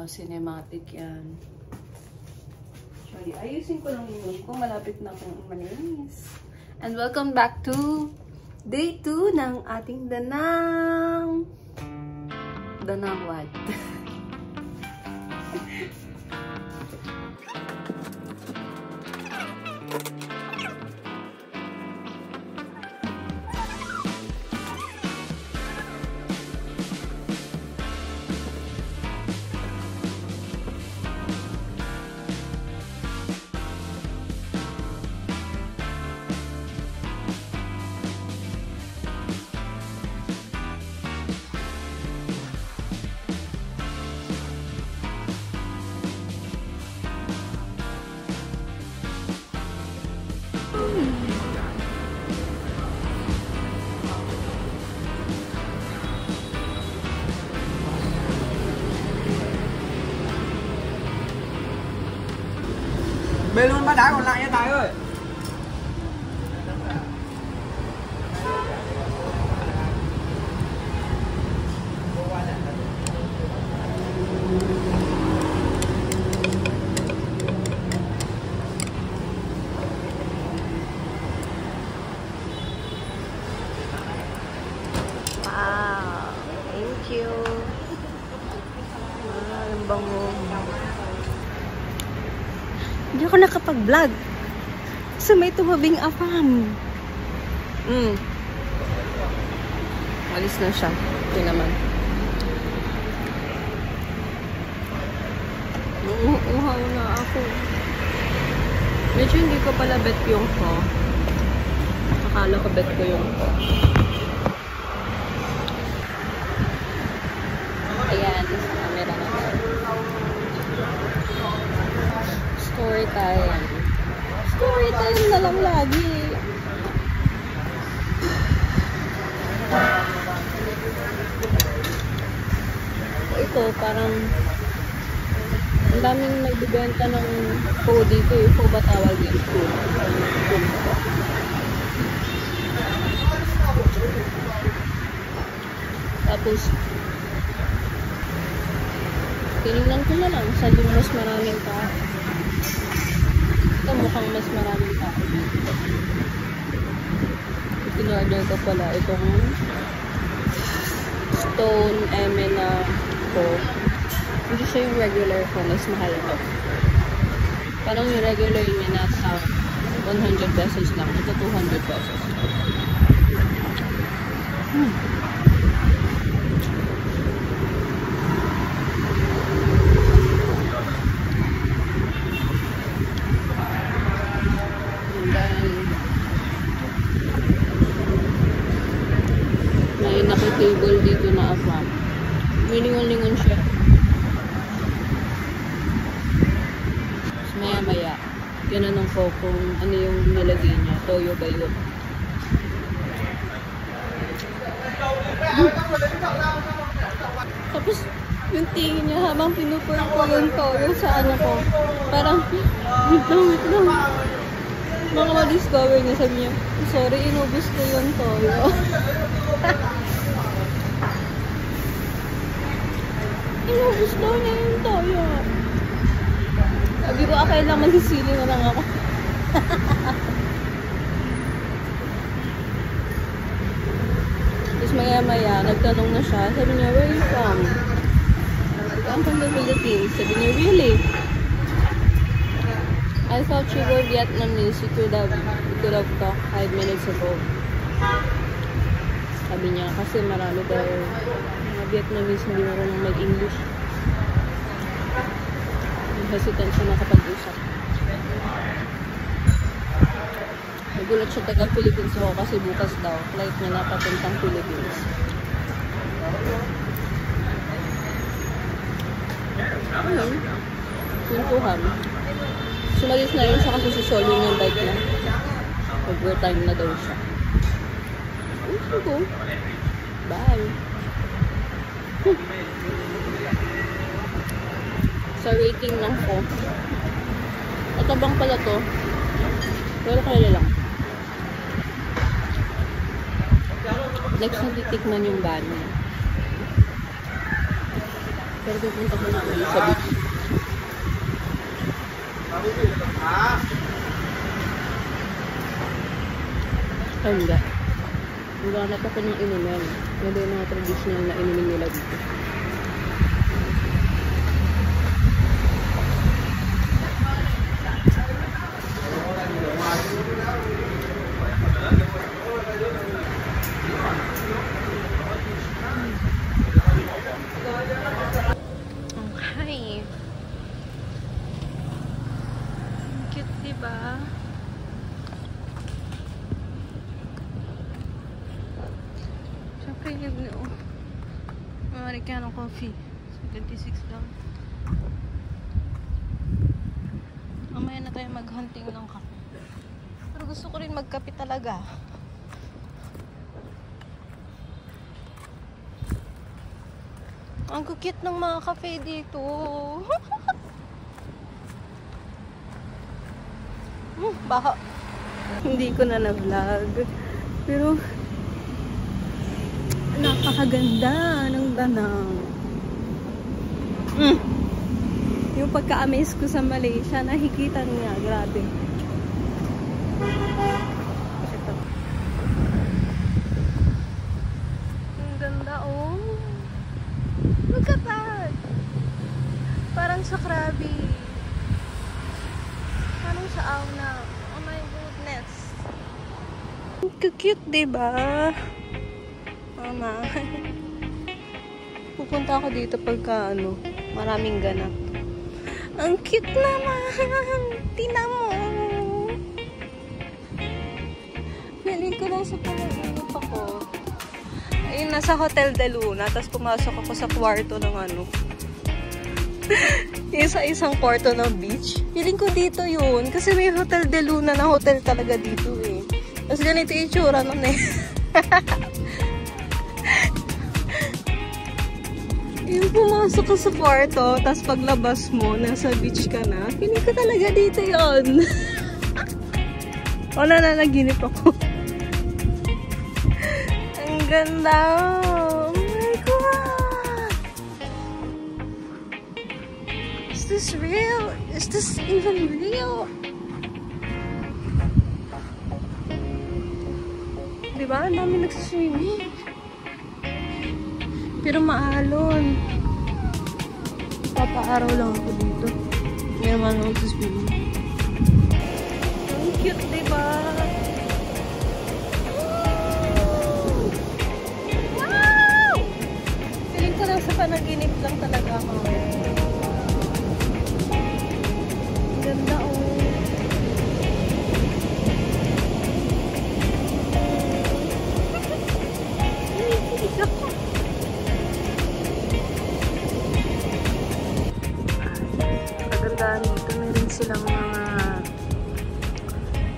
Wow, cinematic yan. Sorry, ayusin ko lang yung ko. Malapit na akong malinis. And welcome back to day 2 ng ating Danang. Danang what? Bê luôn bát đá còn lại nha Tài ơi. Wow, thank you. Ang bango. Hindi ako nakapag-vlog. So may tumabing afam. Alis na siya. Ito naman. Uuhaw na ako. Medyo hindi ko pala bet yung ko. Akala ko bet ko yung ko. Ayan, sa camera na tayo. Story time. Story time na lang lagi. Ito, parang ang daming nagbibenta ng po dito. Yung po ba tawag yung po? Tapos, tinignan ko na lang saan yung mas maraming tao. Ito mukhang mas maraming tao. In-order ko pala itong stone eme na po. Hindi siya yung regular ko, mas mahal ito. Parang yung regular niya nasa 100 pesos lang. Ito 200 pesos. May naka-table dito na afam. May lingon-lingon siya. Maya-maya, tinanong ko kung ano yung nilagay niya. Toyo ba yun? Tapos, yung tingin niya habang pinupur ko yung toyo sa ano ko. Parang, wait lang. Baka ma-discover niya, sabi niya, sorry, inubos ko yung toyo. Inubos daw niya yung toyo. Sabi ko, okay lang, magsisili na lang ako. Tapos maya-maya, nagtanong na siya. Sabi niya, where are you from? Sabi ko, I'm from the Philippines. Sabi niya, really? I thought you were Vietnamese. You could have talked 5 minutes ago. Sabi niya, kasi marami daw mga Vietnamese hindi marunong mag-English. Hesitant siya makapag-usap. Nagulat siya taga-Philippines ako kasi bukas daw flight niya na papuntang Philippines. Ayun. Suntuhan. Sumalis na rin siya kasi susolo niya yung bike niya. Overtime na daw siya. Okay. Bye. Sa rating lang ko. Matabang pala to. Pero kaya lang. Next na titikman yung bani. Pero pupunta ko na ulit sa beach. Hindi. Maghanap ako ng inumin. Yan yung mga traditional na inumin nila dito. Okay. Cute, diba? Siyempre yun, Americano coffee. 76 lang. Mamaya na tayo maghunting ng kape. Pero gusto ko rin magkape talaga. Ang cute ng mga cafe dito. Baka hindi ko na na-vlog. Pero napakaganda ng Danang. Yung pagka-amaze ko sa Malaysia, nakikita niya. Grabe. Ito. Ang ganda, oh. Look at that! Parang sa Krabi. Parang sa Auna. Oh my goodness. Cute, diba? Mama. Pupunta ako dito pagka maraming ganap. Ang cute naman! Tina mo! Galing ko lang sa panaginip ako. Ayun, nasa Hotel de Luna. Tapos pumasok ako sa kwarto ng isa-isang kwarto ng beach. Feeling ko dito yun. Kasi may Hotel de Luna na hotel talaga dito eh. Tapos ganito yung itsura nun eh. Yung pumasok ka sa kwarto, tapos paglabas mo, nasa beach ka na. Feeling ko talaga dito yun. O, nananaginip ako. Ang ganda. Oh my God. Is this real? Is this even real? Diba? Ang dami nagsiswimming. Pero maalon. Papaaraw lang ako dito. Hindi naman ako nagsiswimming. Ang cute, diba? Wow! Feeling ko lang sa panaginip lang talaga ako. Ang ganda, oh. Dito meron silang mga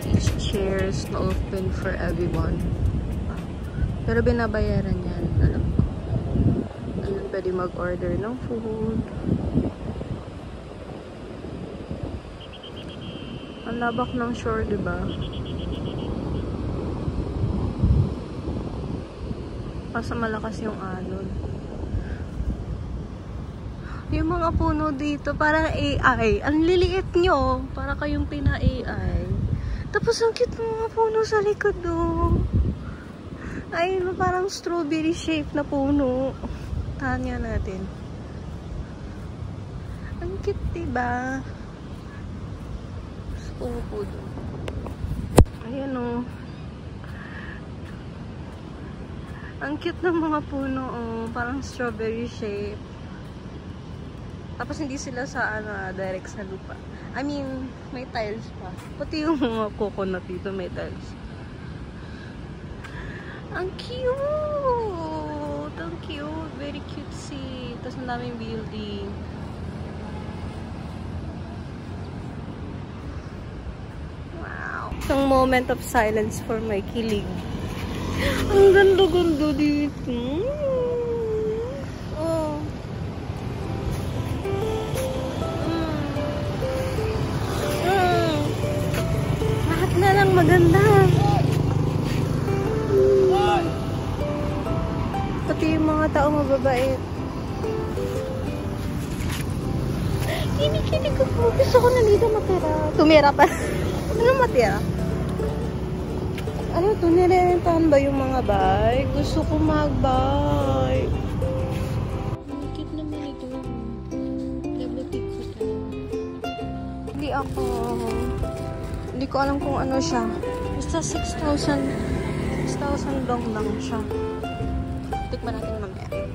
beach chairs na open for everyone. Pero binabayaran yan. Alam ko. Ayun, pwede mag-order ng food. Ang labak ng shore, diba? Kaso malakas yung alon. Yung mga puno dito, parang AI. Ang liliit nyo. Para kayong pina-AI. Tapos ang cute ng mga puno sa likod do. Ay, parang strawberry shape na puno. Tanya natin. Ang cute, diba? Puno po doon. Ayan o. Ang cute ng mga puno o. Parang strawberry shape. Tapos hindi sila sa direct sa lupa. I mean, may tiles pa. Pati yung mga coconut dito may tiles. Ang cute! Ang cute! Very cutesy. Tapos ang daming building. Wow! Isang moment of silence for my kilig. Ang ganda-ganda dito. Maganda. Pati yung mga tao mababait. Hindi ko po. Gusto ko na dito matira. Tumira pa. Ano matira? Ano to? Nirerentahan ba yung mga bike? Gusto ko mag-bike. Ang cute naman ito. Labutik ko to. Hindi ko alam kung ano siya. Basta 6,000 dong lang siya. Tikman natin